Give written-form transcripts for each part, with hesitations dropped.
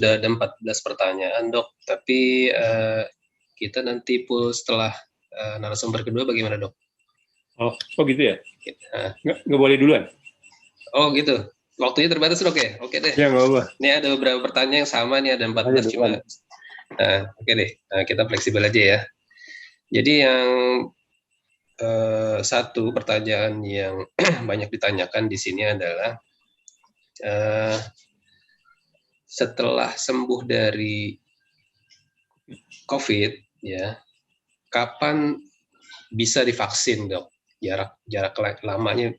Udah ada 14 pertanyaan, Dok. Tapi kita nanti setelah narasumber kedua bagaimana, Dok? Oh gitu ya? Nah. Nggak boleh duluan? Oh gitu. Waktunya terbatas, Dok ya? Oke deh. Ya, nggak apa. Ini ada beberapa pertanyaan yang sama nih, ada 14 cuma. Oke deh, kita fleksibel aja ya. Jadi yang satu pertanyaan yang banyak ditanyakan di sini adalah setelah sembuh dari COVID, ya, kapan bisa divaksin, Dok? Jarak lamanya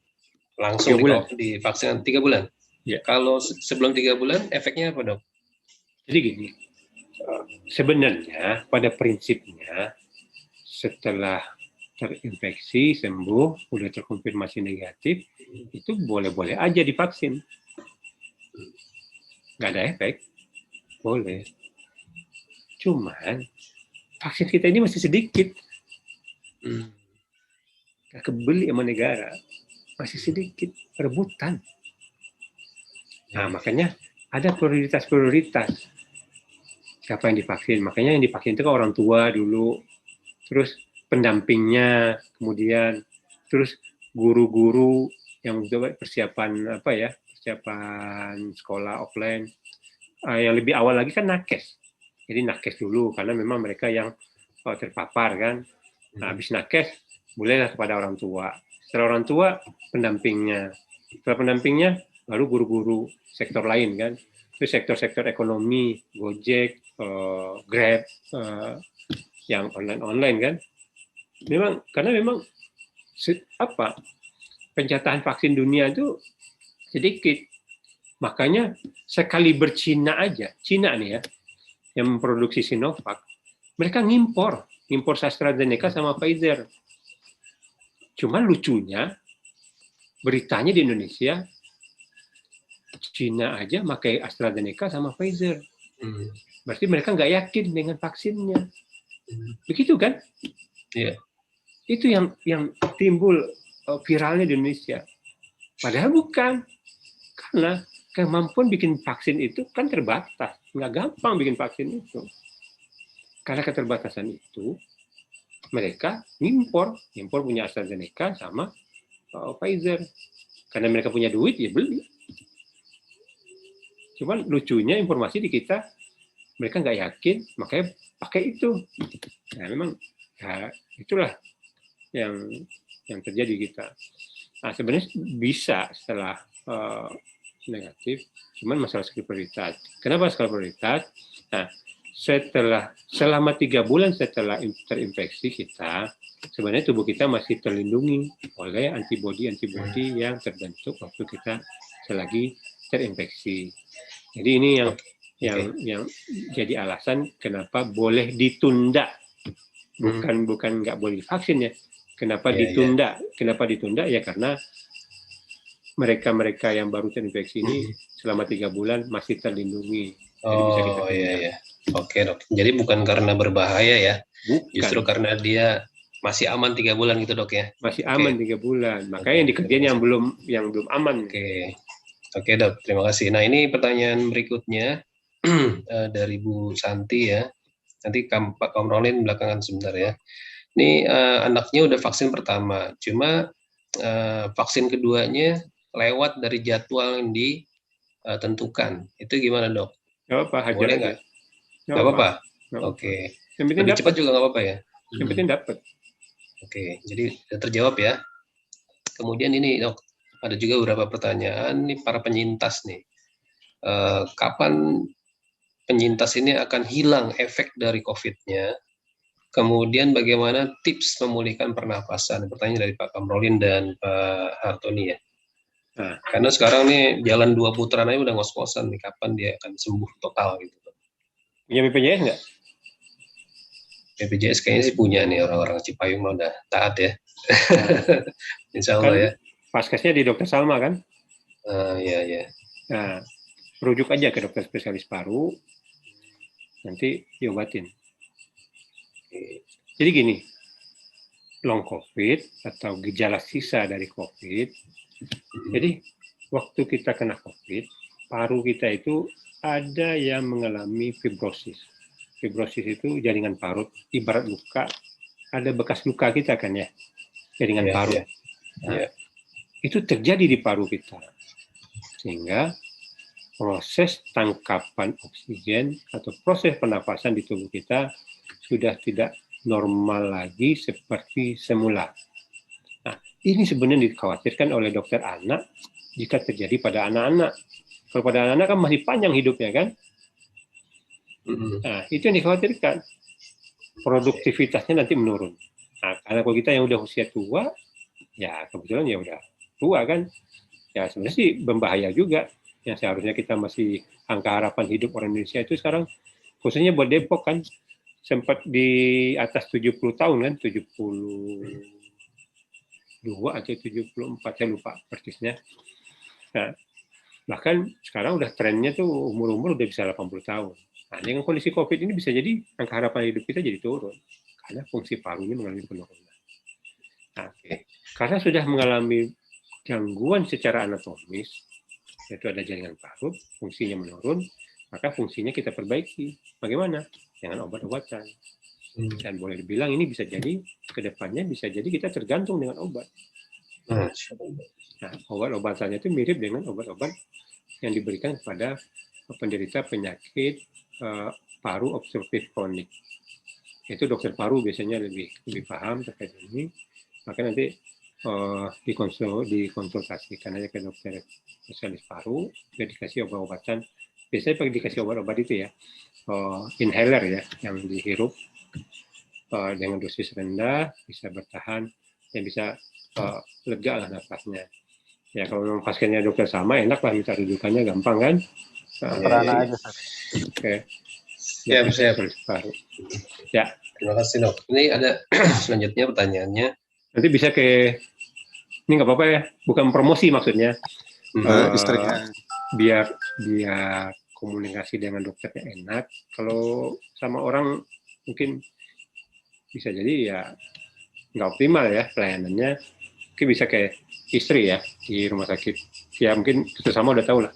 langsung divaksin 3 bulan. Ya. Kalau sebelum 3 bulan, efeknya apa, Dok? Jadi gini, sebenarnya pada prinsipnya setelah terinfeksi, sembuh, udah terkonfirmasi negatif, itu boleh-boleh aja divaksin. Nggak ada efek, boleh. Cuman, vaksin kita ini masih sedikit. Nggak kebeli sama negara, masih sedikit, rebutan. Nah, makanya ada prioritas-prioritas. Siapa yang divaksin? Makanya yang divaksin itu kan orang tua dulu, terus pendampingnya, kemudian terus guru-guru yang persiapan persiapan sekolah offline. Yang lebih awal lagi kan nakes. Jadi nakes dulu karena memang mereka yang terpapar kan. Nah, habis nakes mulailah kepada orang tua. Setelah orang tua pendampingnya. Setelah pendampingnya baru guru-guru sektor lain kan. Itu sektor-sektor ekonomi, Gojek, Grab, yang online kan. Karena memang pencatatan vaksin dunia itu sedikit. Makanya sekali berCina aja, Cina nih ya, yang memproduksi Sinovac, mereka ngimpor AstraZeneca sama Pfizer. Cuman lucunya, beritanya di Indonesia, Cina aja pakai AstraZeneca sama Pfizer. Berarti mereka nggak yakin dengan vaksinnya. Begitu kan? Iya. Itu yang timbul viralnya di Indonesia. Padahal bukan. Karena kemampuan bikin vaksin itu kan terbatas. Nggak gampang bikin vaksin itu. Karena keterbatasan itu, mereka impor punya AstraZeneca sama Pfizer. Karena mereka punya duit, ya beli. Cuman lucunya informasi di kita, mereka nggak yakin, makanya pakai itu. Nah, memang ya, itulah yang terjadi kita. Nah, sebenarnya bisa setelah negatif, cuman masalah skala prioritas. Kenapa skala prioritas? Nah, selama 3 bulan setelah terinfeksi kita, sebenarnya tubuh kita masih terlindungi oleh antibodi yang terbentuk waktu kita selagi terinfeksi. Jadi ini yang jadi alasan kenapa boleh ditunda, bukan nggak boleh divaksin ya. Kenapa ditunda? Kenapa ditunda? Ya karena mereka yang baru terinfeksi ini selama 3 bulan masih terlindungi. Jadi bisa kita tunda. Iya. Oke, Dok. Jadi bukan karena berbahaya ya. Bukan. Justru karena dia masih aman 3 bulan gitu, Dok ya. Masih aman 3 bulan. Makanya yang dikerjain yang belum aman. Oke, Dok. Terima kasih. Nah, ini pertanyaan berikutnya dari Bu Santi ya. Nanti Pak Kamrolin belakangan sebentar ya. Ini anaknya udah vaksin pertama, cuma vaksin keduanya lewat dari jadwal yang ditentukan. Itu gimana, Dok? Nggak apa-apa, hajar boleh aja. Nggak apa-apa? Oke. Lebih cepat juga nggak apa-apa ya? Yang penting dapat. Oke, jadi sudah terjawab ya. Kemudian ini, Dok, ada juga beberapa pertanyaan nih para penyintas nih. Kapan penyintas ini akan hilang efek dari COVID-nya? Kemudian bagaimana tips memulihkan pernapasan? Pertanyaan dari Pak Kamrolin dan Pak Hartoni ya. Nah, karena sekarang nih jalan 2 putaran aja udah ngos-ngosan nih, kapan dia akan sembuh total gitu. Punya BPJS nggak? BPJS kayaknya sih punya nih, orang-orang Cipayung mah udah taat ya. Insya Allah kan, ya. Paskesnya di Dokter Salma kan? Iya. Nah, rujuk aja ke dokter spesialis paru, nanti diobatin. Jadi gini, long COVID atau gejala sisa dari COVID, jadi waktu kita kena COVID, paru kita itu ada yang mengalami fibrosis. Fibrosis itu jaringan parut, ibarat luka, ada bekas luka kita kan ya, jaringan Iya, parut. iya. Nah, Iya. itu terjadi di paru kita. Sehingga proses tangkapan oksigen atau proses pernapasan di tubuh kita sudah tidak normal lagi seperti semula. Nah, ini sebenarnya dikhawatirkan oleh dokter anak jika terjadi pada anak-anak. Kalau pada anak-anak kan masih panjang hidupnya kan. Nah, itu yang dikhawatirkan. Produktivitasnya nanti menurun. Nah, karena kalau kita yang udah usia tua, ya kebetulan ya udah tua kan, ya sebenarnya sih berbahaya juga. Yang seharusnya kita masih angka harapan hidup orang Indonesia itu sekarang, khususnya buat Depok kan, sempat di atas 70 tahun kan, 72 atau 74, saya lupa persisnya. Nah, bahkan sekarang udah trennya tuh umur-umur udah bisa 80 tahun. Nah, dengan kondisi COVID ini bisa jadi angka harapan hidup kita jadi turun karena fungsi parunya mengalami penurunan. Nah, karena sudah mengalami gangguan secara anatomis, yaitu ada jaringan parut, fungsinya menurun, maka fungsinya kita perbaiki. Bagaimana? Dengan obat-obatan. Dan boleh dibilang ini bisa jadi, kedepannya bisa jadi kita tergantung dengan obat. Nah, obat-obatannya itu mirip dengan obat-obat yang diberikan kepada penderita penyakit paru obstruktif kronik. Itu dokter paru biasanya lebih paham terkait ini. Maka nanti dikonsultasikan aja ke dokter spesialis paru, dia dikasih obat-obatan. Biasanya pakai dikasih obat-obat itu ya, inhaler ya, yang dihirup dengan dosis rendah, bisa bertahan, yang bisa lega lah napasnya. Ya kalau memang pasiennya dokter sama, enak lah minta rujukannya, gampang kan? Aja. Oke. Siap, siap. Paru. Ya. Terima kasih dok. Ini ada selanjutnya pertanyaannya. Nanti bisa ini nggak apa-apa ya, bukan promosi maksudnya. Istrinya. Biar komunikasi dengan dokternya enak. Kalau sama orang mungkin bisa jadi ya nggak optimal ya pelayanannya. Mungkin bisa kayak istri ya di rumah sakit. Ya mungkin kita sama udah tahu lah.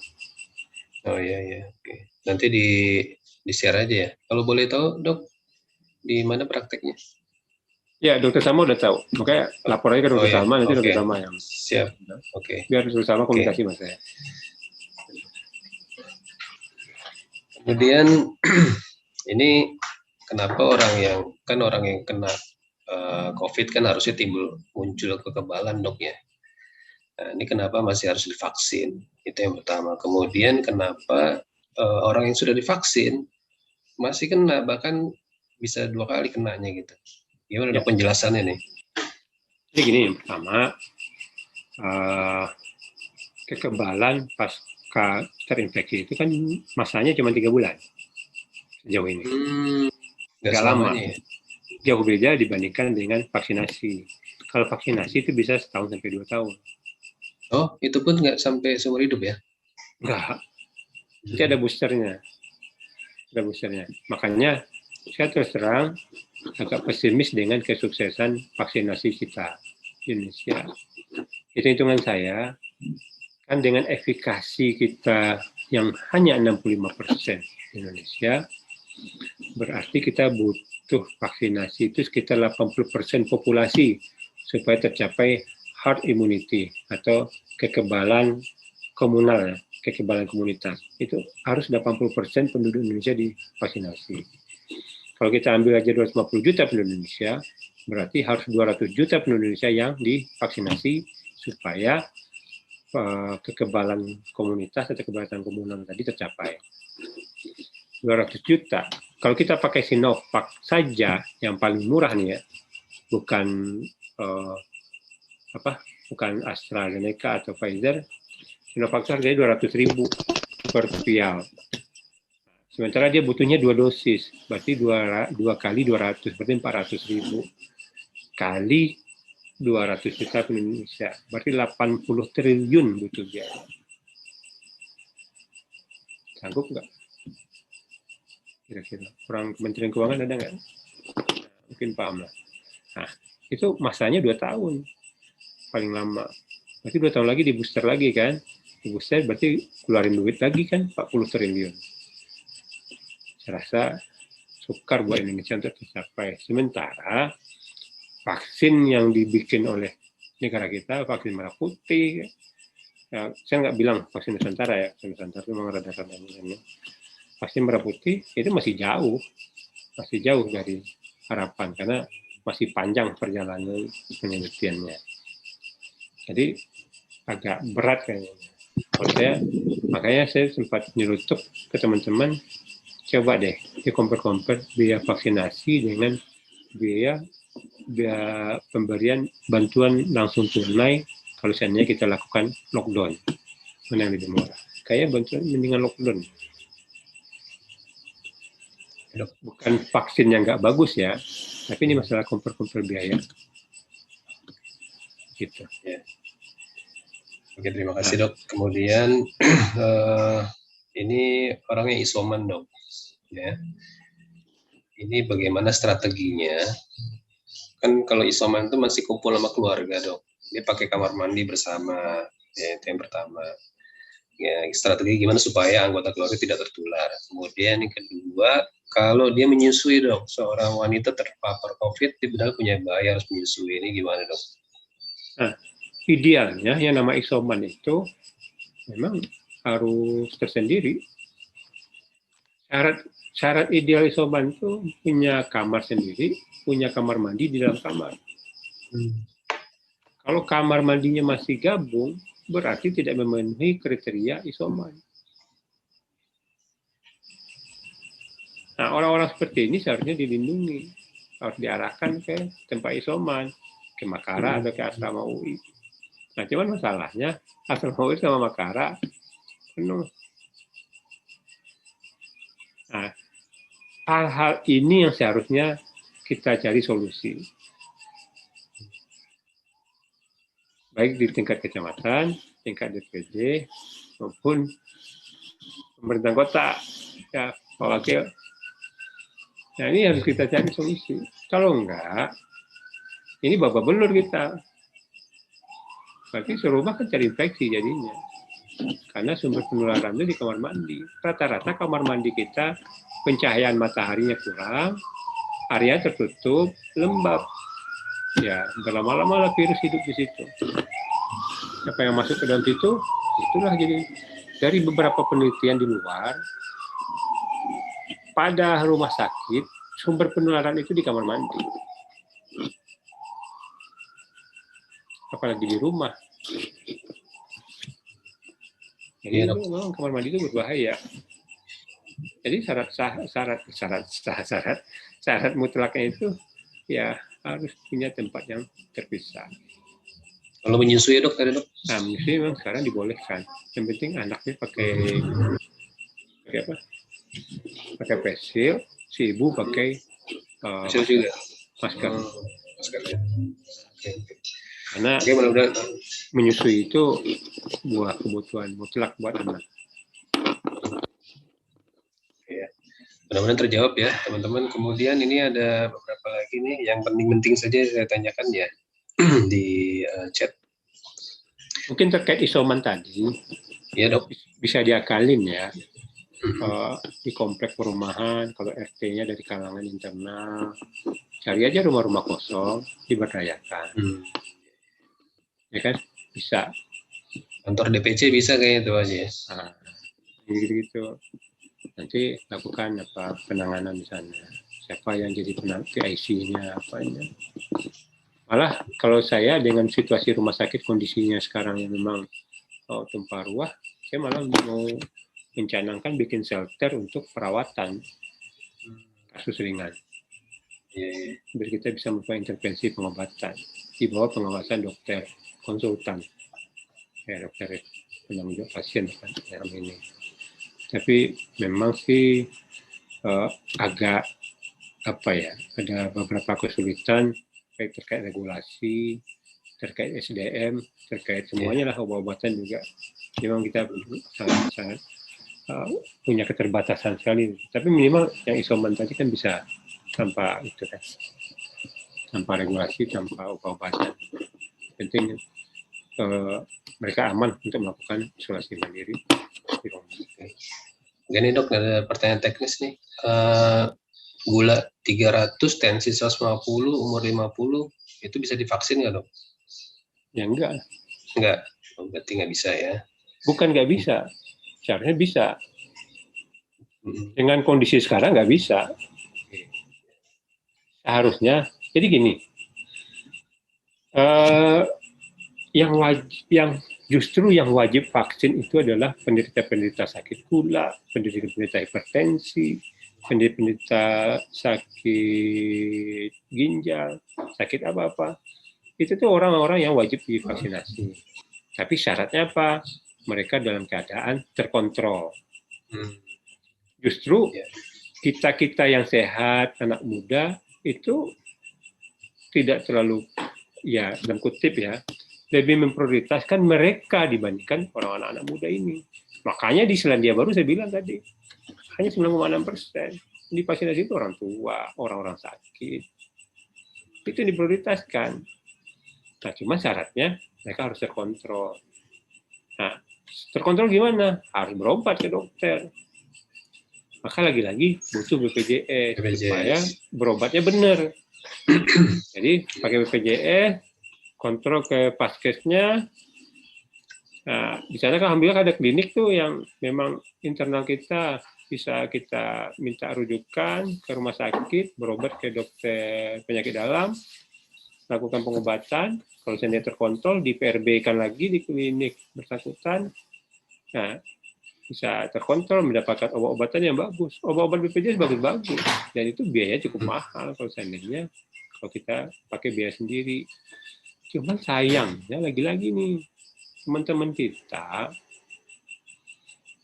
Oh iya, oke. Nanti di share aja ya. Kalau boleh tahu dok, di mana prakteknya? Ya, dokter Sama udah tahu. Makanya lapor aja ke dokter Sama, nanti dokter Sama yang siap. Oke. Biar dokter Sama komunikasi mas saya. Kemudian ini kenapa orang yang kena COVID kan harusnya muncul kekebalan dok ya. Nah, ini kenapa masih harus divaksin? Itu yang pertama. Kemudian kenapa orang yang sudah divaksin masih kena, bahkan bisa 2 kali kenanya gitu. Gimana dok penjelasannya nih? Jadi gini, yang pertama, kekebalan pasca terinfeksi itu kan masanya cuma 3 bulan sejauh ini. Nggak lama. Ya? Jauh beda dibandingkan dengan vaksinasi. Kalau vaksinasi itu bisa 1 tahun sampai 2 tahun. Oh, itu pun nggak sampai seumur hidup ya? Nggak. Nanti ada boosternya. Makanya saya terus terang agak pesimis dengan kesuksesan vaksinasi kita di Indonesia. Itu hitungan saya, kan dengan efikasi kita yang hanya 65% di Indonesia, berarti kita butuh vaksinasi itu sekitar 80% populasi supaya tercapai herd immunity atau kekebalan komunal, kekebalan komunitas. Itu harus 80% penduduk Indonesia divaksinasi. Kalau kita ambil aja 250 juta penduduk Indonesia, berarti harus 200 juta penduduk Indonesia yang divaksinasi supaya kekebalan komunitas atau kekebalan komunal tadi tercapai. 200 juta. Kalau kita pakai Sinovac saja yang paling murah nih ya, bukan AstraZeneca atau Pfizer, Sinovac harganya 200.000 per vial. Sementara dia butuhnya 2 dosis, berarti 2 kali 200, berarti 400.000 kali 200 juta penduduk Indonesia, berarti 80 triliun butuh biaya. Sanggup nggak? Kira-kira orang Kementerian Keuangan ada nggak? Mungkin paham lah. Nah, itu masanya 2 tahun paling lama. Berarti 2 tahun lagi di booster lagi kan? Di booster berarti keluarin duit lagi kan 40 triliun. saya rasa sukar buat Indonesia untuk tercapai. Sementara vaksin yang dibikin oleh negara kita, vaksin merah putih, ya, saya nggak bilang vaksin Nusantara ya, vaksin Nusantara itu memang rada-rada ini. Vaksin merah putih itu masih jauh dari harapan karena masih panjang perjalanan penelitiannya. Jadi agak berat kayaknya. Makanya saya sempat nyelutup ke teman-teman, coba deh di compare biaya vaksinasi dengan biaya pemberian bantuan langsung tunai kalau seandainya kita lakukan lockdown. Mana yang lebih murah? Kayaknya bantuan mendingan lockdown. Bukan vaksin yang nggak bagus ya, tapi ini masalah compare biaya. Gitu. Ya. Oke, terima kasih dok. Kemudian ini orangnya isoman dok. Ya. Ini bagaimana strateginya? Kan kalau isoman itu masih kumpul sama keluarga dok. Dia pakai kamar mandi bersama. Ya, itu yang pertama. Ya, strategi gimana supaya anggota keluarga tidak tertular. Kemudian yang kedua, kalau dia menyusui dok, seorang wanita terpapar COVID, dia benar punya bahaya harus menyusui. Ini gimana dok? Nah, idealnya yang nama isoman itu memang harus tersendiri. Syarat ideal isoman itu punya kamar sendiri, punya kamar mandi di dalam kamar. Kalau kamar mandinya masih gabung, berarti tidak memenuhi kriteria isoman. Nah, orang-orang seperti ini seharusnya dilindungi, harus diarahkan ke tempat isoman, ke Makara atau ke asrama UI. Nah, cuman masalahnya asrama UI sama Makara penuh. Nah, hal-hal ini yang seharusnya kita cari solusi. Baik di tingkat kecamatan, tingkat DPD, maupun pemerintah kota, ya, Pak Wakil. Nah, ini harus kita cari solusi. Kalau enggak, ini babak belur kita. Berarti serumah kan cari infeksi jadinya. Karena sumber penularan itu di kamar mandi. Rata-rata kamar mandi kita, pencahayaan mataharinya kurang, area tertutup, lembab. Ya, berlama-lama virus hidup di situ. Apa yang masuk ke dalam situ, itulah jadi dari beberapa penelitian di luar, pada rumah sakit, sumber penularan itu di kamar mandi. Apalagi di rumah. Jadi memang kamar mandi itu berbahaya. Jadi syarat mutlaknya itu ya harus punya tempat yang terpisah. Kalau menyusui dok, tadi dok? Nah, menyusui memang sekarang dibolehkan. Yang penting anaknya pakai apa? Pakai face shield, si ibu pakai juga masker. Masker. Karena menyusui itu buah kebutuhan mutlak buat anak. Ya. Mudah-mudahan terjawab ya teman-teman. Kemudian ini ada beberapa lagi nih yang penting-penting saja saya tanyakan ya di chat. Mungkin terkait isoman tadi, ya dok, bisa diakalin ya. Di komplek perumahan, kalau RT-nya dari kalangan internal, cari aja rumah-rumah kosong, diberdayakan. Ya kan, bisa. Kantor DPC bisa kayaknya itu aja. Nah, gitu-gitu. Nanti lakukan penanganan di sana. Siapa yang jadi PIC-nya, apanya. Malah kalau saya dengan situasi rumah sakit kondisinya sekarang yang memang tumpah ruah, saya malah mau mencanangkan bikin shelter untuk perawatan kasus ringan. Biar kita bisa melakukan intervensi pengobatan di bawah pengawasan dokter konsultan, ya dokter penanggung jawab pasien kan dalam ini. Tapi memang sih agak ada beberapa kesulitan baik terkait regulasi, terkait SDM, terkait semuanya lah obat-obatan juga. Memang kita sangat punya keterbatasan sekali. Tapi minimal yang isoman tadi kan bisa tanpa itu kan, tanpa regulasi, tanpa obat-obatan. Penting mereka aman untuk melakukan isolasi mandiri di rumah. Gini dok, ada pertanyaan teknis nih. Gula 300, tensi 150, umur 50, itu bisa divaksin nggak dok? Ya enggak. Enggak, berarti nggak bisa ya. Bukan nggak bisa, seharusnya bisa. Dengan kondisi sekarang nggak bisa. Seharusnya, jadi gini, yang justru yang wajib vaksin itu adalah penderita-penderita sakit gula, penderita-penderita hipertensi, penderita sakit ginjal, sakit apa-apa. Itu tuh orang-orang yang wajib divaksinasi. Tapi syaratnya apa? Mereka dalam keadaan terkontrol. Justru kita-kita yang sehat, anak muda, itu tidak terlalu, ya dalam kutip ya, lebih memprioritaskan mereka dibandingkan orang anak muda ini. Makanya di Selandia Baru saya bilang tadi, hanya 9,6% di vaksinasi itu orang tua, orang-orang sakit. Itu diprioritaskan. Nah, cuma syaratnya mereka harus terkontrol. Nah, terkontrol gimana? Harus berobat ke dokter. Maka lagi-lagi butuh BPJS supaya berobatnya benar. Jadi pakai BPJS, kontrol ke paskesnya. Nah, di sana kan alhamdulillah ada klinik tuh yang memang internal kita bisa kita minta rujukan ke rumah sakit, berobat ke dokter penyakit dalam, lakukan pengobatan. Kalau seandainya terkontrol, di PRB-kan lagi di klinik bersangkutan. Nah, bisa terkontrol, mendapatkan obat-obatan yang bagus. Obat-obat BPJS bagus-bagus. Dan itu biayanya cukup mahal kalau seandainya kalau kita pakai biaya sendiri. Cuman sayangnya lagi-lagi nih, teman-teman kita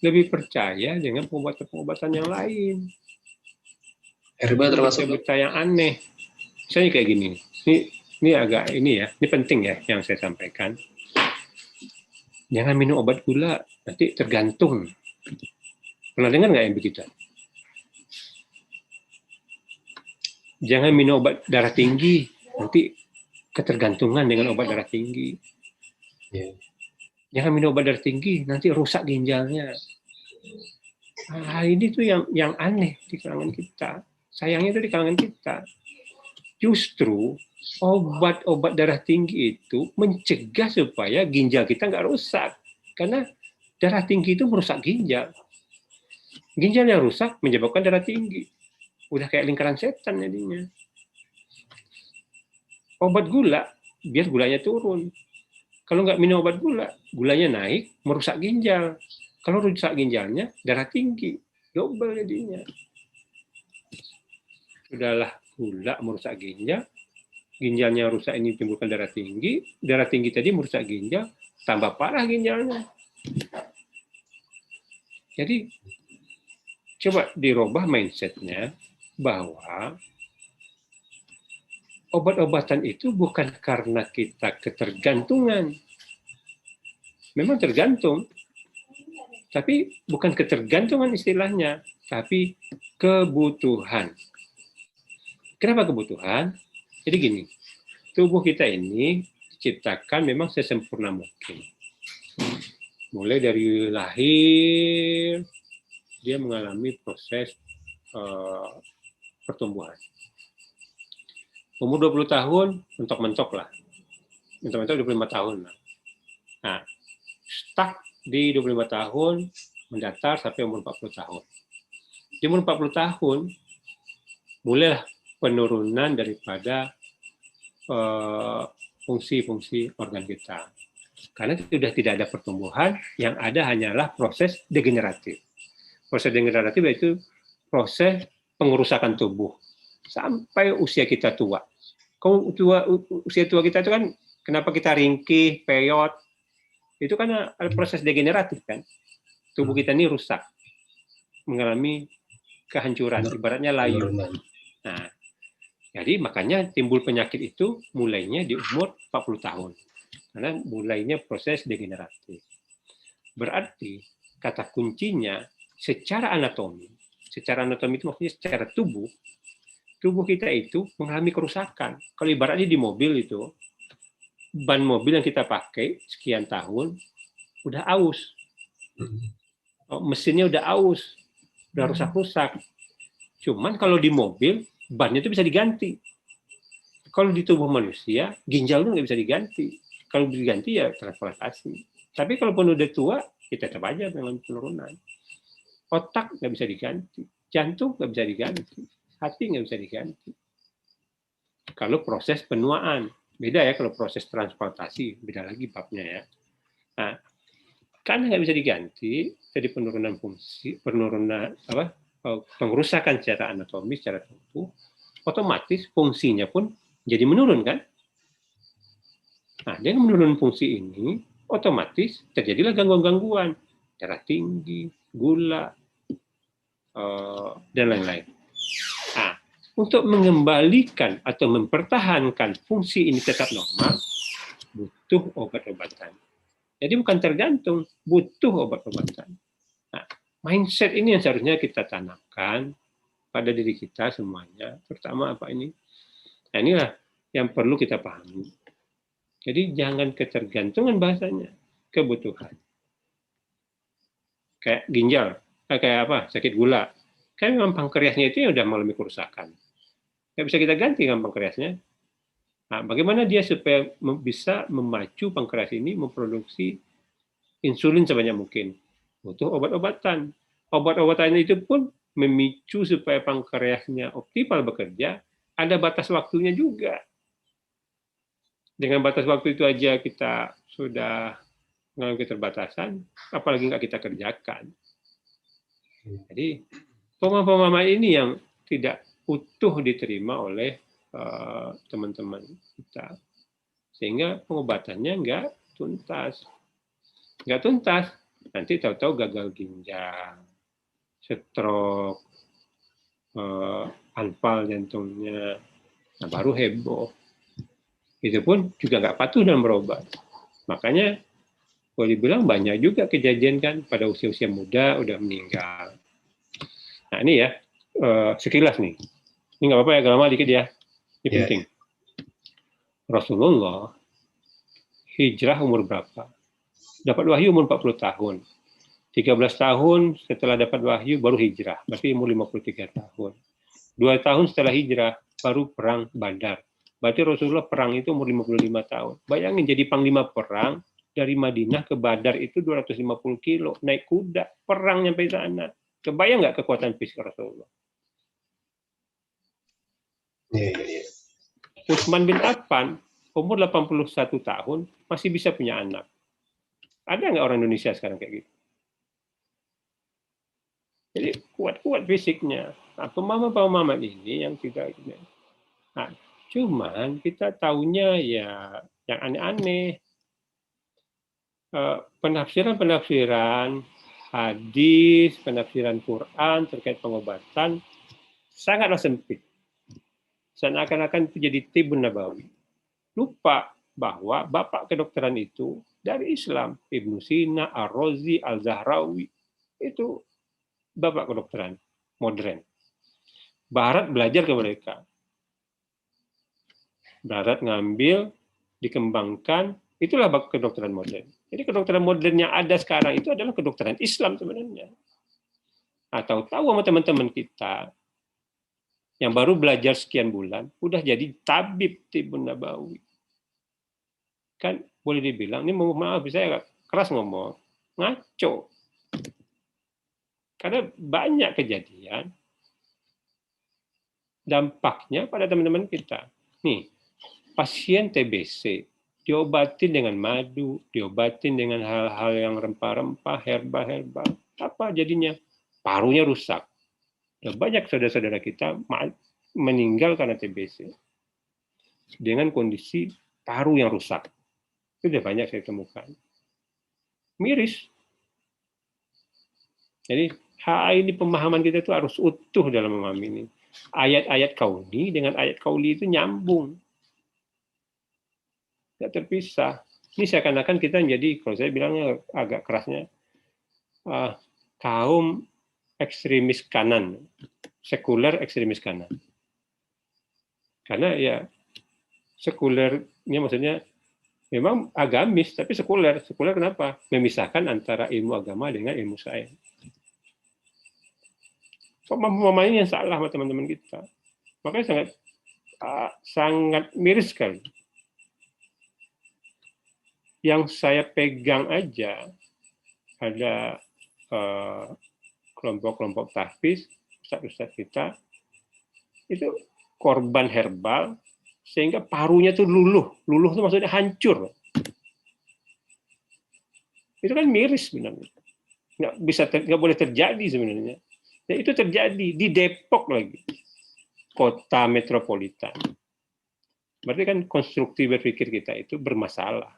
lebih percaya dengan pengobatan-pengobatan yang lain. Herbal termasuk berita yang aneh. Misalnya kayak gini. Ini agak ini ya, ini penting ya yang saya sampaikan. Jangan minum obat gula, nanti tergantung. Pernah dengar nggak yang begitu? Jangan minum obat darah tinggi, nanti ketergantungan dengan obat darah tinggi. Jangan minum obat darah tinggi, nanti rusak ginjalnya. Nah, ini tuh yang aneh di kalangan kita. Sayangnya itu di kalangan kita. Justru obat-obat darah tinggi itu mencegah supaya ginjal kita nggak rusak. Karena darah tinggi itu merusak ginjal. Ginjal yang rusak menyebabkan darah tinggi. Udah kayak lingkaran setan jadinya. Obat gula, biar gulanya turun. Kalau nggak minum obat gula, gulanya naik, merusak ginjal. Kalau rusak ginjalnya, darah tinggi. Double jadinya. Sudahlah gula merusak ginjal, ginjalnya rusak ini timbulkan darah tinggi tadi merusak ginjal, tambah parah ginjalnya. Jadi coba dirubah mindsetnya bahwa obat-obatan itu bukan karena kita ketergantungan. Memang tergantung, tapi bukan ketergantungan istilahnya, tapi kebutuhan. Kenapa kebutuhan? Jadi gini, tubuh kita ini diciptakan memang sesempurna mungkin. Mulai dari lahir, dia mengalami proses pertumbuhan. Umur 20 tahun, mentok-mentok lah. Mentok-mentok 25 tahun lah. Nah, stuck di 25 tahun, mendatar sampai umur 40 tahun. Di umur 40 tahun, mulailah penurunan daripada fungsi-fungsi organ kita. Karena sudah tidak ada pertumbuhan, yang ada hanyalah proses degeneratif. Proses degeneratif yaitu proses pengerusakan tubuh sampai usia kita tua. Kalau usia tua kita itu kan, kenapa kita ringkih, peyot, itu kan ada proses degeneratif kan. Tubuh kita ini rusak, mengalami kehancuran, ibaratnya layu. Nah, jadi makanya timbul penyakit itu mulainya di umur 40 tahun. Karena mulainya proses degeneratif. Berarti kata kuncinya secara anatomi itu maksudnya secara tubuh kita itu mengalami kerusakan. Kalau ibaratnya di mobil itu, ban mobil yang kita pakai sekian tahun, udah aus. Mesinnya udah aus. udah rusak-rusak. Cuman kalau di mobil, bannya itu bisa diganti. Kalau di tubuh manusia, ginjal itu nggak bisa diganti. Kalau diganti ya transplantasi. Tapi kalau pun udah tua, kita tetap aja dengan penurunan. Otak nggak bisa diganti, jantung nggak bisa diganti, hati nggak bisa diganti. Kalau proses penuaan, beda ya kalau proses transplantasi, beda lagi babnya ya. Nah, karena nggak bisa diganti, jadi penurunan fungsi, pengerusakan secara anatomis, secara tubuh, otomatis fungsinya pun jadi menurun kan? Nah, dengan menurun fungsi ini, otomatis terjadilah gangguan-gangguan, darah tinggi, gula, dan lain-lain. Nah, untuk mengembalikan atau mempertahankan fungsi ini tetap normal, butuh obat-obatan. Jadi bukan tergantung, butuh obat-obatan. Nah, mindset ini yang seharusnya kita tanamkan pada diri kita semuanya, terutama apa ini? Nah, inilah yang perlu kita pahami. Jadi jangan ketergantungan bahasanya, kebutuhan. Kayak ginjal, kayak apa? Sakit gula. Kan memang pankreasnya itu yang udah mengalami kerusakan. Nggak bisa kita ganti kan pankreasnya. Nah, bagaimana dia supaya bisa memacu pankreas ini memproduksi insulin sebanyak mungkin? Butuh obat-obatan. Obat-obatan itu pun memicu supaya pankreasnya optimal bekerja, ada batas waktunya juga. Dengan batas waktu itu aja kita sudah mengalami keterbatasan, apalagi nggak kita kerjakan. Jadi pemahaman ini yang tidak utuh diterima oleh teman-teman kita, sehingga pengobatannya nggak tuntas. Nanti tahu-tahu gagal ginjal, stroke, anfal jantungnya, nah baru heboh. Itu pun juga nggak patuh dalam berobat. Makanya boleh dibilang banyak juga kejadian kan pada usia-usia muda udah meninggal. Nah ini ya sekilas nih. Ini nggak apa-apa ya, agak lama dikit ya. Ini penting. Rasulullah hijrah umur berapa? Dapat wahyu umur 40 tahun. 13 tahun setelah dapat wahyu baru hijrah. Berarti umur 53 tahun. 2 tahun setelah hijrah baru perang Badar. Berarti Rasulullah perang itu umur 55 tahun. Bayangin jadi panglima perang dari Madinah ke Badar itu 250 kilo. Naik kuda, perang nyampe sana. Kebayang nggak kekuatan fisik Rasulullah? Utsman bin Affan, umur 81 tahun, masih bisa punya anak. Ada nggak orang Indonesia sekarang kayak gitu? Jadi kuat-kuat fisiknya. Nah, pemahaman-pemahaman ini yang tidak. Nah, cuman kita taunya ya yang aneh-aneh. Penafsiran-penafsiran hadis, penafsiran Quran terkait pengobatan sangatlah sempit. Seakan-akan itu jadi tibun nabawi. Lupa bahwa bapak kedokteran itu dari Islam. Ibnu Sina, Ar-Razi, Al-Zahrawi. Itu bapak kedokteran modern. Barat belajar ke mereka. Barat ngambil, dikembangkan, itulah bapak kedokteran modern. Jadi kedokteran modern yang ada sekarang itu adalah kedokteran Islam sebenarnya. Atau tahu sama teman-teman kita yang baru belajar sekian bulan, udah jadi tabib tibun nabawi. Kan boleh dibilang, ini maaf saya keras ngomong, ngaco. Karena banyak kejadian dampaknya pada teman-teman kita. Nih, pasien TBC diobatin dengan madu, diobatin dengan hal-hal yang rempah-rempah, herbal. Apa jadinya? Parunya rusak. Dan banyak saudara-saudara kita meninggal karena TBC. Dengan kondisi paru yang rusak. Itu sudah banyak saya temukan. Miris. Jadi, ini pemahaman kita itu harus utuh dalam memahami ini. Ayat-ayat kauli dengan ayat kauli itu nyambung. Tidak terpisah. Ini seakan-akan kita menjadi, kalau saya bilangnya agak kerasnya, kaum ekstremis kanan, sekuler ekstremis kanan. Karena ya sekulernya maksudnya memang agamis, tapi sekuler. Sekuler kenapa? Memisahkan antara ilmu agama dengan ilmu sains. pemahaman yang salah sama teman-teman kita. Makanya sangat miris sekali. Yang saya pegang aja ada kelompok-kelompok tahfiz, ustadz-ustadz kita itu korban herbal sehingga parunya tuh luluh tuh maksudnya hancur. Itu kan miris sebenarnya, nggak boleh terjadi sebenarnya. Ya, itu terjadi di Depok lagi, kota metropolitan. Berarti kan konstruksi berpikir kita itu bermasalah.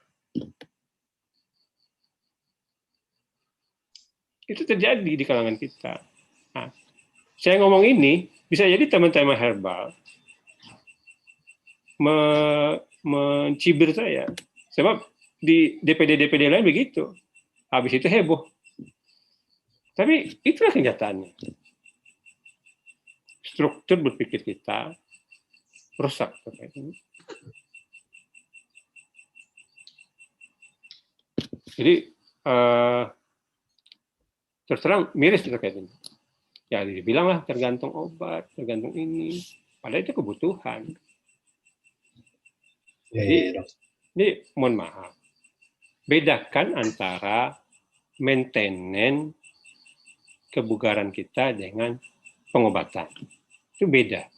Itu terjadi di kalangan kita. Nah, saya ngomong ini bisa jadi teman-teman herbal mencibir saya, sebab di DPD lain begitu. Habis itu heboh. Tapi itulah kenyataannya. Struktur berpikir kita rusak. Jadi terus terang miris terkait ini. Ya dibilanglah tergantung obat, tergantung ini. Padahal itu kebutuhan. Jadi mohon maaf. Bedakan antara maintenance kebugaran kita dengan pengobatan. Itu beda.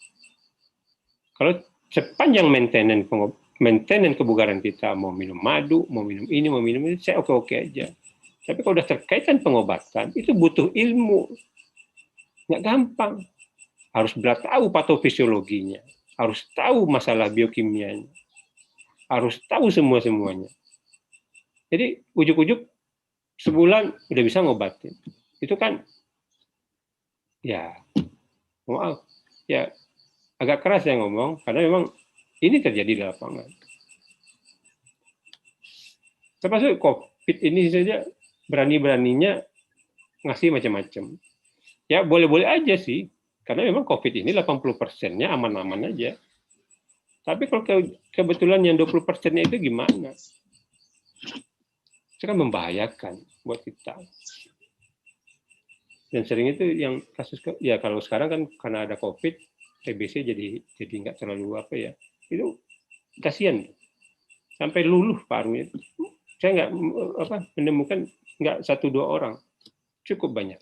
Kalau sepanjang maintenance kebugaran kita, mau minum madu, mau minum ini, mau minum itu, saya oke-oke aja. Tapi kalau udah terkaitan pengobatan, itu butuh ilmu. Nggak gampang. Harus tahu patofisiologinya. Harus tahu masalah biokimianya. Harus tahu semua-semuanya. Jadi ujuk-ujuk sebulan udah bisa ngobatin. Itu kan ya maaf ya agak keras saya ngomong karena memang ini terjadi di lapangan. Termasuk COVID ini saja berani-beraninya ngasih macam-macam. Ya boleh-boleh aja sih karena memang COVID ini 80%-nya aman-aman aja. Tapi kalau kebetulan yang 20%-nya itu gimana? Itu kan membahayakan buat kita. Dan sering itu yang kasus ya kalau sekarang kan karena ada COVID, TBC jadi nggak terlalu apa ya. Itu kasihan. Sampai luluh parunya. Saya nggak menemukan nggak 1-2 orang. Cukup banyak.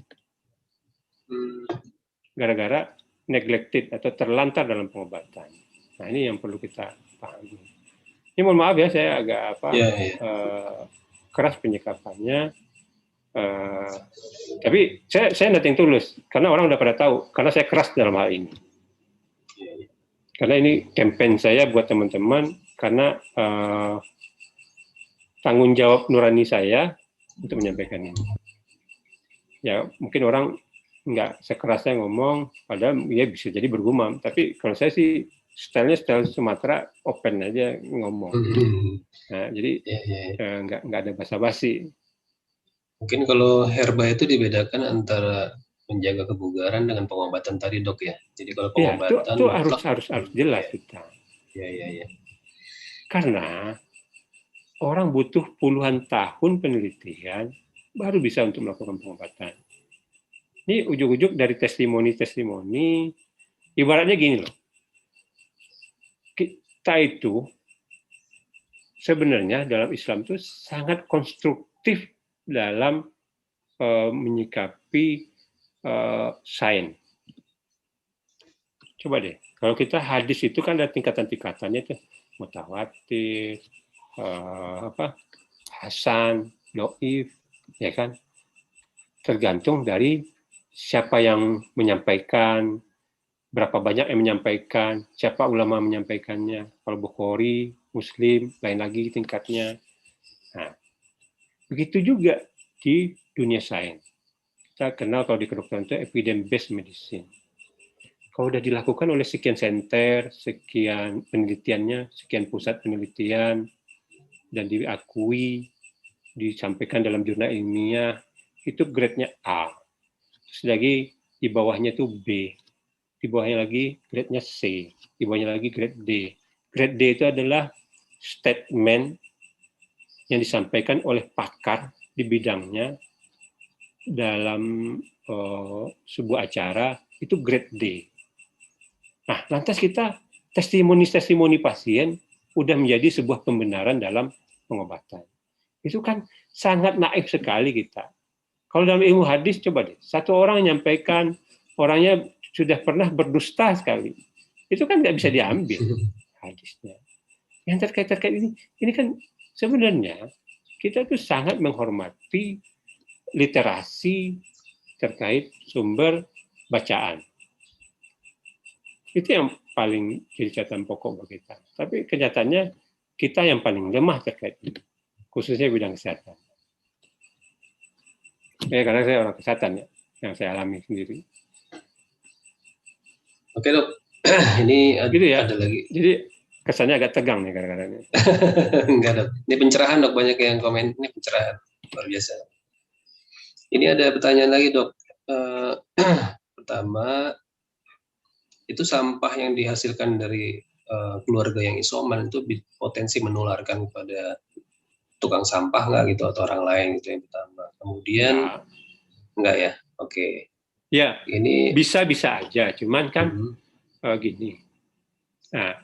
Gara-gara neglected atau terlantar dalam pengobatan. Nah, ini yang perlu kita pahami. Ini mohon maaf ya saya agak keras penyikapannya. Tapi saya nothing tulus karena orang udah pada tahu karena saya keras dalam hal ini. Karena ini campaign saya buat teman-teman karena tanggung jawab nurani saya untuk menyampaikan ini. Ya mungkin orang nggak sekerasnya ngomong, padahal ya bisa jadi bergumam. Tapi kalau saya sih style Sumatera open aja ngomong. Nah, jadi nggak ada basa-basi. Mungkin kalau herba itu dibedakan antara menjaga kebugaran dengan pengobatan tadi dok ya. Jadi kalau pengobatan itu harus jelas kita. Ya. Karena orang butuh puluhan tahun penelitian baru bisa untuk melakukan pengobatan. Ini ujuk-ujuk dari testimoni, ibaratnya gini loh. Kita itu sebenarnya dalam Islam itu sangat konstruktif dalam menyikapi sains. Coba deh, kalau kita hadis itu kan ada tingkatan-tingkatannya tuh, mutawatir, hasan, dhaif, ya kan? Tergantung dari siapa yang menyampaikan, berapa banyak yang menyampaikan, siapa ulama menyampaikannya. Kalau Bukhari, Muslim, lain lagi tingkatnya. Nah, begitu juga di dunia sains. Kita kenal kalau di kedokteran itu evidence-based medicine. Kalau sudah dilakukan oleh sekian center, sekian penelitiannya, sekian pusat penelitian, dan diakui, disampaikan dalam jurnal ilmiah, itu grade-nya A. Terus lagi di bawahnya itu B. Di bawahnya lagi grade-nya C. Di bawahnya lagi grade D. Grade D itu adalah statement yang disampaikan oleh pakar di bidangnya dalam sebuah acara itu grade D. Nah, lantas kita testimoni pasien udah menjadi sebuah pembenaran dalam pengobatan. Itu kan sangat naif sekali kita. Kalau dalam ilmu hadis, coba deh, satu orang menyampaikan, orangnya sudah pernah berdusta sekali. Itu kan nggak bisa diambil hadisnya. Yang terkait ini kan sebenarnya kita tuh sangat menghormati literasi terkait sumber bacaan. Itu yang paling jadi catatan pokok bagi kita. Tapi kenyataannya kita yang paling lemah terkait ini, khususnya bidang kesehatan. Ya, karena saya orang kesehatan ya, yang saya alami sendiri. Oke dok, ini Gitu ya. ada lagi. Jadi kesannya agak tegang nih kadang-kadang. Enggak dok, ini pencerahan dok, banyak yang komen, ini pencerahan, luar biasa. Ini ada pertanyaan lagi dok. Pertama, itu sampah yang dihasilkan dari keluarga yang isoman itu potensi menularkan kepada tukang sampah nggak gitu atau orang lain gitu yang pertama. Kemudian enggak ya, oke. Ya, ini bisa aja, cuman kan gini. Nah,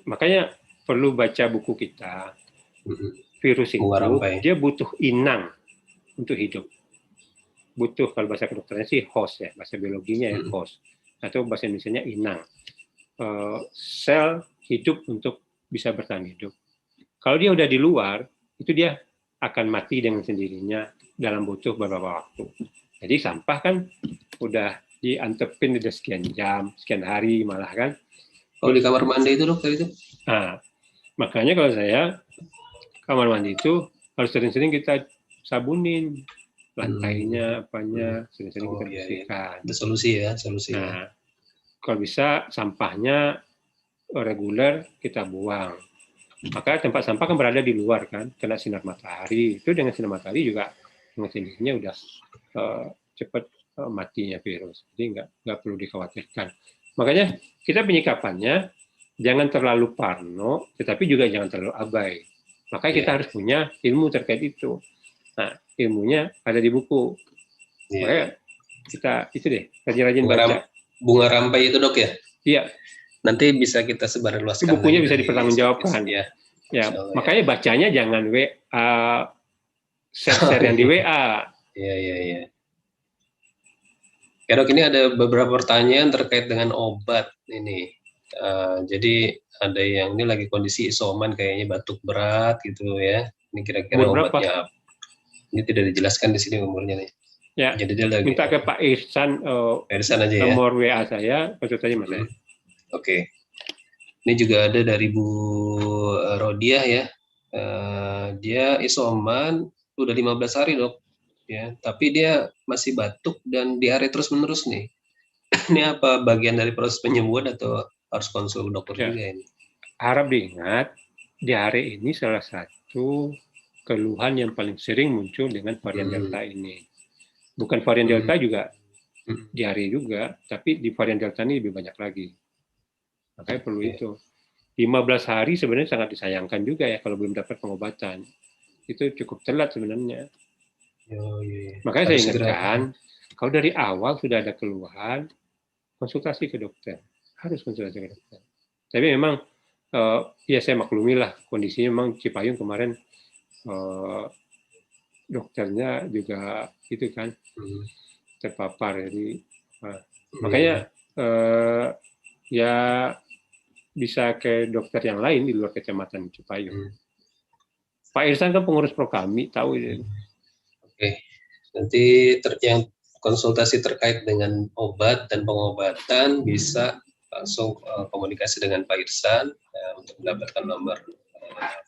makanya perlu baca buku kita. Virus itu dia butuh inang untuk hidup. Butuh, kalau bahasa kedokterannya sih host ya, bahasa biologinya ya host, atau bahasa Indonesianya inang. Sel hidup untuk bisa bertahan hidup. Kalau dia udah di luar, itu dia akan mati dengan sendirinya dalam butuh beberapa waktu. Jadi sampah kan udah diantepin udah sekian jam, sekian hari malah kan. Kalau di kamar mandi itu dok itu? Nah, makanya kalau saya kamar mandi itu harus sering-sering kita sabunin lantainya, apanya, sering-sering kita bersihkan. Itu solusi ya, solusi. Nah, kalau bisa sampahnya reguler kita buang. Maka tempat sampah kan berada di luar kan, kena sinar matahari. Itu dengan sinar matahari juga dengan sendirinya udah cepat matinya virus. Jadi nggak perlu dikhawatirkan. Makanya kita penyikapannya jangan terlalu parno, tetapi juga jangan terlalu abai. Makanya kita harus punya ilmu terkait itu. Nah, ilmunya ada di buku. Makanya kita itu deh, rajin-rajin baca. Bunga rampai itu dok ya? Iya. Nanti bisa kita sebarluaskan. Itu bukunya bisa dipertanggungjawabkan. Ya, makanya bacanya jangan share yang di WA. Iya. Ya dok, ini ada beberapa pertanyaan terkait dengan obat ini. Jadi ada yang ini lagi kondisi isoman kayaknya batuk berat gitu ya. Ini kira-kira obatnya apa? Ini tidak dijelaskan di sini umurnya nih. Ya. Jadi dia lagi minta ke Pak Ihsan, aja nomor WA saya, konsultasi Mas. Oke. Ini juga ada dari Bu Rodiah ya. Dia isoman udah 15 hari dok. Ya, tapi dia masih batuk dan diare terus-menerus nih. Ini apa bagian dari proses penyembuhan atau harus konsul dokter juga ini? Harap diingat, diare ini salah satu keluhan yang paling sering muncul dengan varian Delta ini. Bukan varian Delta juga diare juga, tapi di varian Delta ini lebih banyak lagi. Makanya perlu itu. 15 hari sebenarnya sangat disayangkan juga ya kalau belum dapat pengobatan. Itu cukup telat sebenarnya. Makanya saya ingatkan, kalau dari awal sudah ada keluhan, konsultasi ke dokter. Harus konsultasi ke dokter. Tapi memang, ya saya maklumilah kondisinya memang Cipayung kemarin dokternya juga itu kan terpapar. Jadi makanya ya bisa ke dokter yang lain di luar kecamatan Cipayung. Pak Irsan kan pengurus Prokami, tahu ini. Oke, nanti yang konsultasi terkait dengan obat dan pengobatan bisa langsung komunikasi dengan Pak Irsan untuk mendapatkan nomor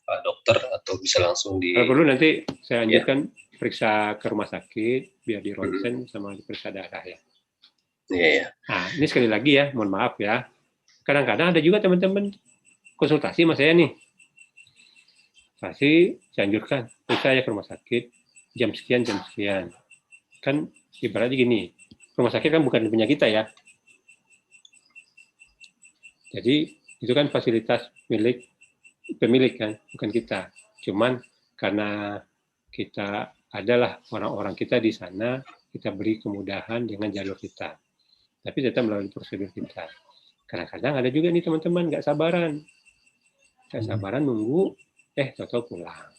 Pak Dokter atau bisa langsung di. Kalau perlu nanti saya anjurkan periksa ke rumah sakit biar di ronsen sama diperiksa darah ya. Iya. Nah, ini sekali lagi ya, mohon maaf ya. Kadang-kadang ada juga teman-teman konsultasi sama saya nih. Saya anjurkan periksa ya ke rumah sakit jam sekian. Kan ibaratnya gini, rumah sakit kan bukan punya kita ya. Jadi itu kan fasilitas pemilik kan, bukan kita. Cuman karena kita adalah orang-orang kita di sana, kita beri kemudahan dengan jalur kita. tapi tetap melalui prosedur kita. Kadang-kadang ada juga nih teman-teman nggak sabaran nunggu, tahu-tahu pulang.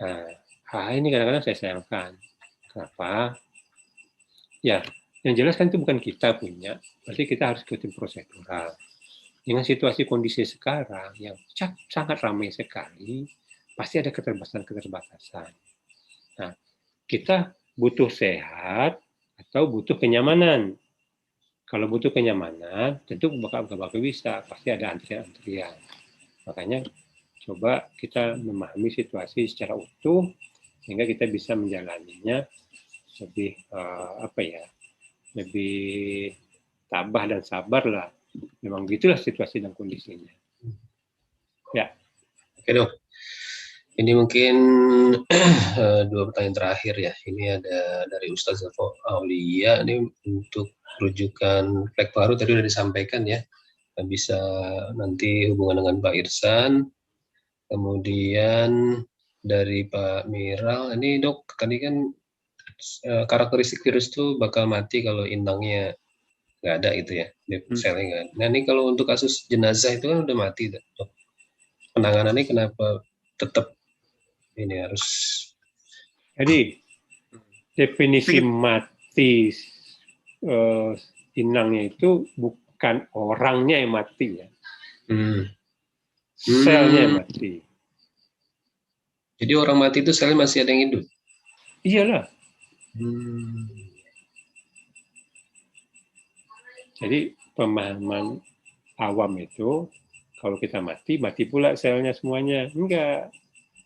Nah, ini kadang-kadang saya sayangkan. Kenapa? Ya, yang jelas kan itu bukan kita punya, berarti kita harus ikutin prosedural. Dengan situasi kondisi sekarang yang sangat ramai sekali, pasti ada keterbatasan-keterbatasan. Nah, kita butuh sehat atau butuh kenyamanan. Kalau butuh kenyamanan, tentu bakal bisa, pasti ada antrian-antrian. Makanya coba kita memahami situasi secara utuh sehingga kita bisa menjalaninya lebih lebih tabah dan sabar lah. Memang gitulah situasi dan kondisinya. Ya. Oke dok. Ini mungkin 2 pertanyaan terakhir ya. Ini ada dari Ustaz Aulia. Ini untuk rujukan flek baru tadi sudah disampaikan ya. Bisa nanti hubungan dengan Pak Irsan. Kemudian dari Pak Miral, ini dok, tadi kan karakteristik virus itu bakal mati kalau inangnya nggak ada gitu ya, selnya nggak ada. Nah ini kalau untuk kasus jenazah itu kan udah mati dok. Penanganannya kenapa tetap ini harus? Jadi definisi mati inangnya itu bukan orangnya yang mati ya, selnya yang mati. Jadi orang mati itu selnya masih ada yang hidup? Iyalah. Jadi pemahaman awam itu kalau kita mati pula selnya semuanya. Enggak,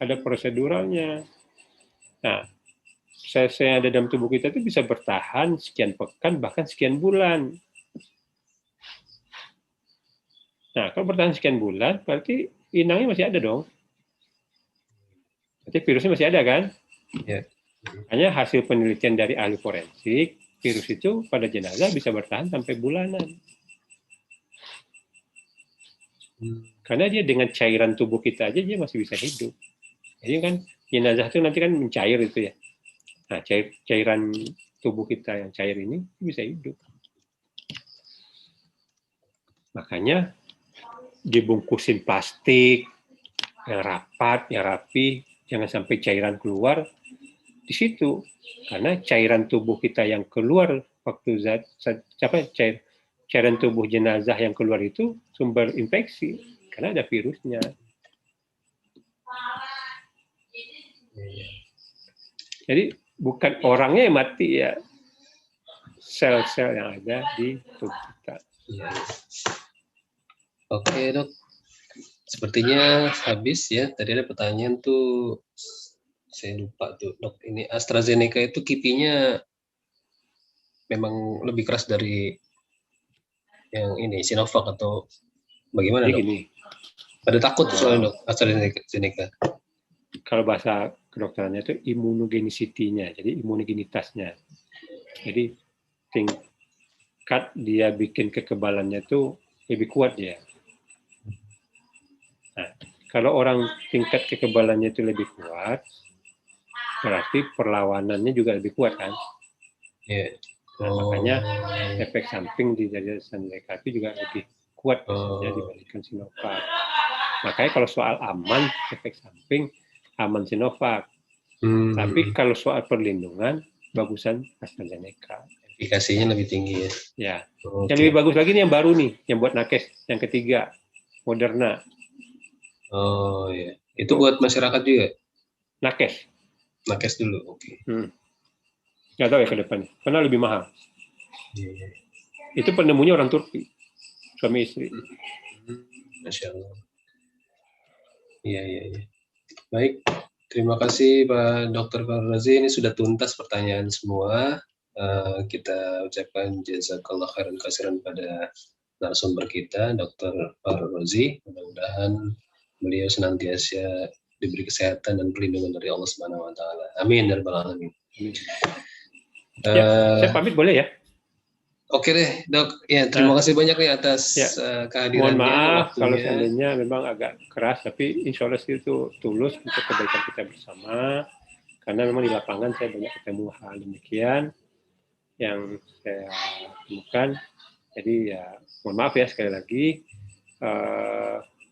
ada proseduralnya. Nah, sel-sel yang ada dalam tubuh kita itu bisa bertahan sekian pekan, bahkan sekian bulan. Nah, kalau bertahan sekian bulan, berarti inangnya masih ada dong. Berarti virusnya masih ada kan? Ya. Hanya hasil penelitian dari ahli forensik, virus itu pada jenazah bisa bertahan sampai bulanan. Karena dia dengan cairan tubuh kita aja dia masih bisa hidup. Jadi kan jenazah itu nanti kan mencair itu ya. Nah, cairan tubuh kita yang cair ini bisa hidup. Makanya dibungkusin plastik yang rapat, yang rapi, jangan sampai cairan keluar di situ. Karena cairan tubuh kita yang keluar waktu cairan tubuh jenazah yang keluar itu sumber infeksi karena ada virusnya. Jadi bukan orangnya yang mati ya, sel-sel yang ada di tubuh kita. Oke dok, sepertinya habis ya. Tadi ada pertanyaan tuh, saya lupa tuh dok. Ini AstraZeneca itu kipinya memang lebih keras dari yang ini Sinovac atau bagaimana dok? Gini, pada takut soalnya dok AstraZeneca. Kalau bahasa kedokterannya itu imunogenicity-nya, jadi imunogenitasnya. Jadi tingkat dia bikin kekebalannya itu lebih kuat dia. Nah, kalau orang tingkat kekebalannya itu lebih kuat, berarti perlawanannya juga lebih kuat kan? Yeah. Nah, makanya efek samping di AstraZeneca itu juga lebih kuat biasanya dibandingkan Sinovac. Makanya kalau soal aman, efek samping aman Sinovac. Tapi kalau soal perlindungan, bagusan AstraZeneca. Efikasinya lebih tinggi ya. Ya. Yang lebih bagus lagi nih yang baru nih, yang buat nakes, yang ketiga, Moderna. Oh ya. Itu buat masyarakat juga? Nakes. Nakes dulu, oke. Nggak tahu ya ke depannya, karena lebih mahal. Yeah. Itu penemunya orang Turki, suami istri. Masya Allah. Iya. Baik, terima kasih Pak Dr. Farrozi. Ini sudah tuntas pertanyaan semua. Kita ucapkan jazakallah khairan kasiran pada narasumber kita, Dr. Farrozi. Mudah-mudahan beliau senantiasa diberi kesehatan dan perlindungan dari Allah Subhanahu wa taala. Amin ya rabbal alamin. Saya pamit boleh ya? Oke deh, Dok. Ya, terima kasih banyak nih atas kehadirannya. Mohon maaf waktunya. kalau seandainya memang agak keras, tapi insya Allah itu tulus untuk kebaikan kita bersama. Karena memang di lapangan saya banyak ketemu hal demikian. yang saya temukan. Jadi ya mohon maaf ya sekali lagi.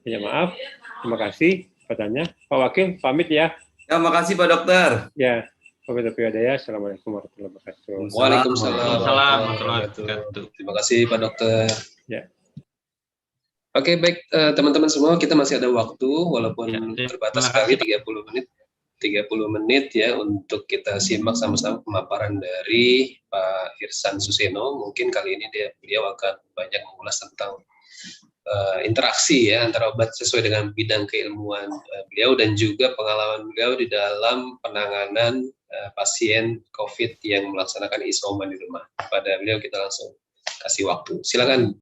Ya maaf. Terima kasih pertanyaannya. Pak Wakil pamit ya. Ya, makasih Pak Dokter. Ya. Wabillahi taufiq. Assalamualaikum warahmatullahi wabarakatuh. Waalaikumsalam warahmatullahi wabarakatuh. Terima kasih Pak Dokter. Ya. Oke, baik teman-teman semua, kita masih ada waktu walaupun Ya, terbatas terima sekali kasih. 30 menit. 30 menit ya untuk kita simak sama-sama pemaparan dari Pak Irsan Suseno. Mungkin kali ini beliau akan banyak mengulas tentang interaksi ya antara obat sesuai dengan bidang keilmuan beliau dan juga pengalaman beliau di dalam penanganan pasien COVID yang melaksanakan isoman di rumah. Pada beliau kita langsung kasih waktu. Silakan